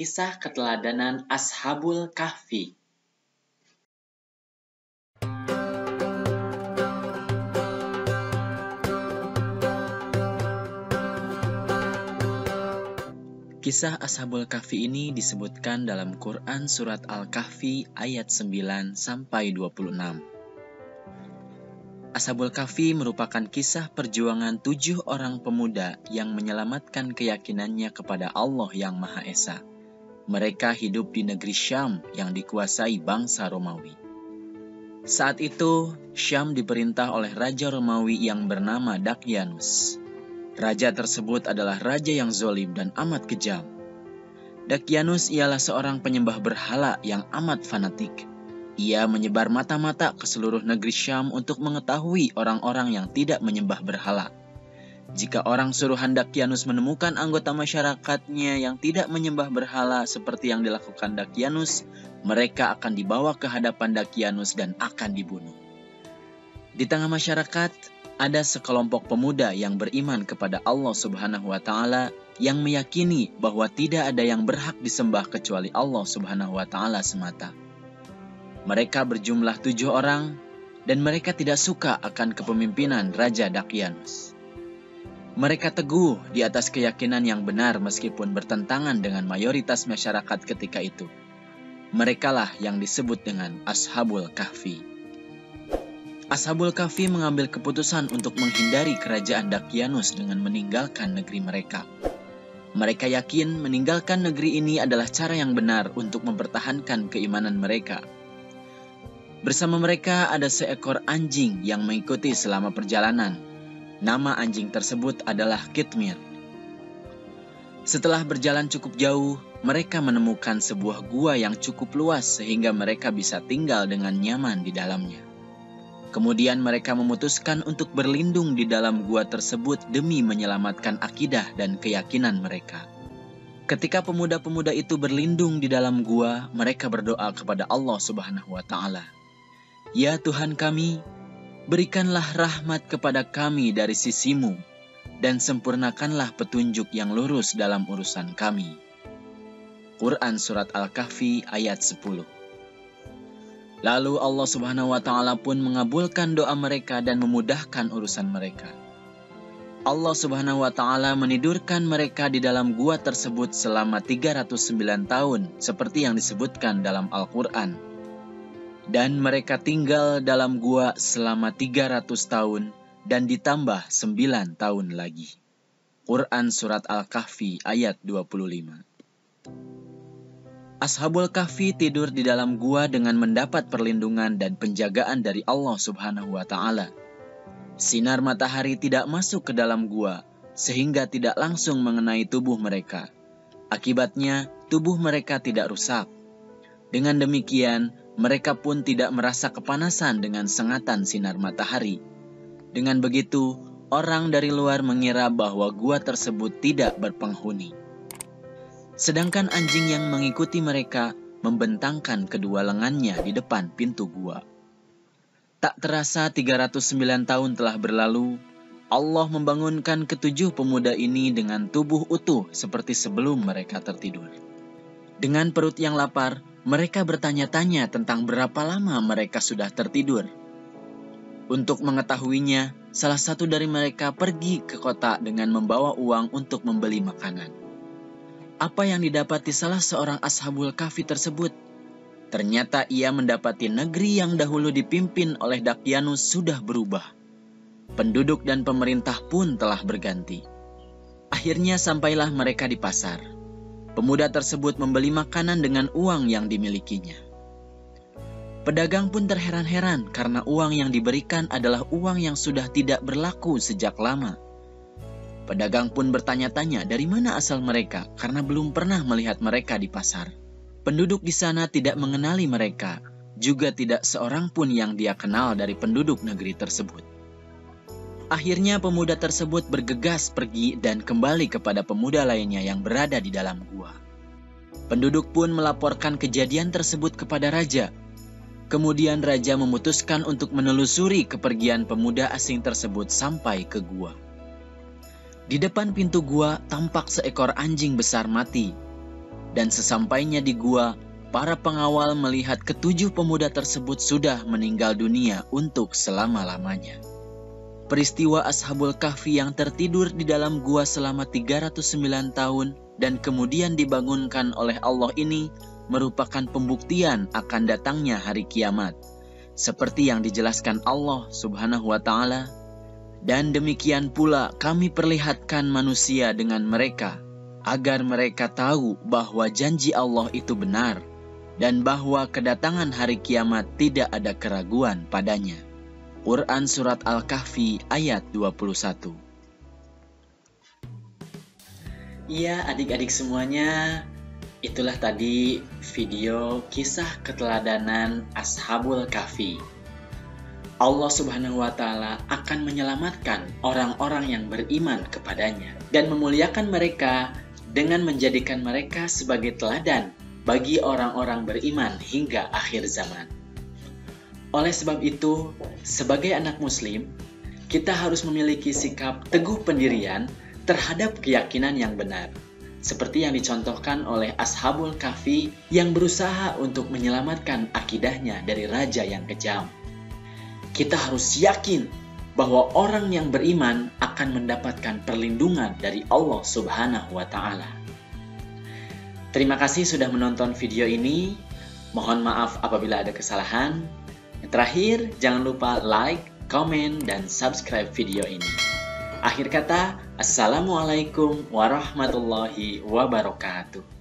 kisah keteladanan Ashabul Kahfi. Kisah Ashabul Kahfi ini disebutkan dalam Quran Surat Al-Kahfi ayat 9-26. Ashabul Kahfi merupakan kisah perjuangan 7 orang pemuda yang menyelamatkan keyakinannya kepada Allah yang Maha Esa. Mereka hidup di negeri Syam yang dikuasai bangsa Romawi. Saat itu, Syam diperintah oleh Raja Romawi yang bernama Dakyanus. Raja tersebut adalah raja yang zalim dan amat kejam. Dakyanus ialah seorang penyembah berhala yang amat fanatik. Ia menyebar mata-mata ke seluruh negeri Syam untuk mengetahui orang-orang yang tidak menyembah berhala. Jika orang suruhan Dakyanus menemukan anggota masyarakatnya yang tidak menyembah berhala seperti yang dilakukan Dakyanus, mereka akan dibawa ke hadapan Dakyanus dan akan dibunuh. Di tengah masyarakat, ada sekelompok pemuda yang beriman kepada Allah Subhanahu wa Ta'ala yang meyakini bahwa tidak ada yang berhak disembah kecuali Allah Subhanahu wa Ta'ala semata. Mereka berjumlah 7 orang dan mereka tidak suka akan kepemimpinan Raja Dakyanus. Mereka teguh di atas keyakinan yang benar meskipun bertentangan dengan mayoritas masyarakat ketika itu. Merekalah yang disebut dengan Ashabul Kahfi. Ashabul Kahfi mengambil keputusan untuk menghindari kerajaan Dakyanus dengan meninggalkan negeri mereka. Mereka yakin meninggalkan negeri ini adalah cara yang benar untuk mempertahankan keimanan mereka. Bersama mereka ada seekor anjing yang mengikuti selama perjalanan. Nama anjing tersebut adalah Kitmir. Setelah berjalan cukup jauh, mereka menemukan sebuah gua yang cukup luas sehingga mereka bisa tinggal dengan nyaman di dalamnya. Kemudian mereka memutuskan untuk berlindung di dalam gua tersebut demi menyelamatkan akidah dan keyakinan mereka. Ketika pemuda-pemuda itu berlindung di dalam gua, mereka berdoa kepada Allah Subhanahu wa Ta'ala. Ya Tuhan kami, berikanlah rahmat kepada kami dari sisi-Mu, dan sempurnakanlah petunjuk yang lurus dalam urusan kami. Quran Surat Al-Kahfi ayat 10. Lalu Allah Subhanahu wa Ta'ala pun mengabulkan doa mereka dan memudahkan urusan mereka. Allah Subhanahu wa Ta'ala menidurkan mereka di dalam gua tersebut selama 309 tahun, seperti yang disebutkan dalam Al-Quran. Dan mereka tinggal dalam gua selama 300 tahun dan ditambah 9 tahun lagi. Quran Surat Al-Kahfi ayat 25. Ashabul Kahfi tidur di dalam gua dengan mendapat perlindungan dan penjagaan dari Allah Subhanahu wa Ta'ala. Sinar matahari tidak masuk ke dalam gua sehingga tidak langsung mengenai tubuh mereka. Akibatnya tubuh mereka tidak rusak. Dengan demikian, mereka pun tidak merasa kepanasan dengan sengatan sinar matahari. Dengan begitu, orang dari luar mengira bahwa gua tersebut tidak berpenghuni. Sedangkan anjing yang mengikuti mereka membentangkan kedua lengannya di depan pintu gua. Tak terasa 309 tahun telah berlalu, Allah membangunkan ketujuh pemuda ini dengan tubuh utuh seperti sebelum mereka tertidur. Dengan perut yang lapar, mereka bertanya-tanya tentang berapa lama mereka sudah tertidur. Untuk mengetahuinya, salah satu dari mereka pergi ke kota dengan membawa uang untuk membeli makanan. Apa yang didapati salah seorang Ashabul Kahfi tersebut? Ternyata ia mendapati negeri yang dahulu dipimpin oleh Dakyanus sudah berubah. Penduduk dan pemerintah pun telah berganti. Akhirnya sampailah mereka di pasar. Pemuda tersebut membeli makanan dengan uang yang dimilikinya. Pedagang pun terheran-heran karena uang yang diberikan adalah uang yang sudah tidak berlaku sejak lama. Pedagang pun bertanya-tanya dari mana asal mereka karena belum pernah melihat mereka di pasar. Penduduk di sana tidak mengenali mereka, juga tidak seorang pun yang dia kenal dari penduduk negeri tersebut. Akhirnya pemuda tersebut bergegas pergi dan kembali kepada pemuda lainnya yang berada di dalam gua. Penduduk pun melaporkan kejadian tersebut kepada raja. Kemudian raja memutuskan untuk menelusuri kepergian pemuda asing tersebut sampai ke gua. Di depan pintu gua tampak seekor anjing besar mati. Dan sesampainya di gua, para pengawal melihat ketujuh pemuda tersebut sudah meninggal dunia untuk selama-lamanya. Peristiwa Ashabul Kahfi yang tertidur di dalam gua selama 309 tahun dan kemudian dibangunkan oleh Allah ini merupakan pembuktian akan datangnya hari kiamat. Seperti yang dijelaskan Allah Subhanahu wa Ta'ala, dan demikian pula kami perlihatkan manusia dengan mereka, agar mereka tahu bahwa janji Allah itu benar, dan bahwa kedatangan hari kiamat tidak ada keraguan padanya. Quran Surat Al-Kahfi ayat 21. Iya adik-adik semuanya, itulah tadi video kisah keteladanan Ashabul Kahfi. Allah Subhanahu wa Ta'ala akan menyelamatkan orang-orang yang beriman kepadanya dan memuliakan mereka dengan menjadikan mereka sebagai teladan bagi orang-orang beriman hingga akhir zaman. Oleh sebab itu, sebagai anak muslim, kita harus memiliki sikap teguh pendirian terhadap keyakinan yang benar, seperti yang dicontohkan oleh Ashabul Kahfi yang berusaha untuk menyelamatkan akidahnya dari raja yang kejam. Kita harus yakin bahwa orang yang beriman akan mendapatkan perlindungan dari Allah Subhanahu wa Ta'ala. Terima kasih sudah menonton video ini. Mohon maaf apabila ada kesalahan. Yang terakhir, jangan lupa like, komen, dan subscribe video ini. Akhir kata, Assalamualaikum warahmatullahi wabarakatuh.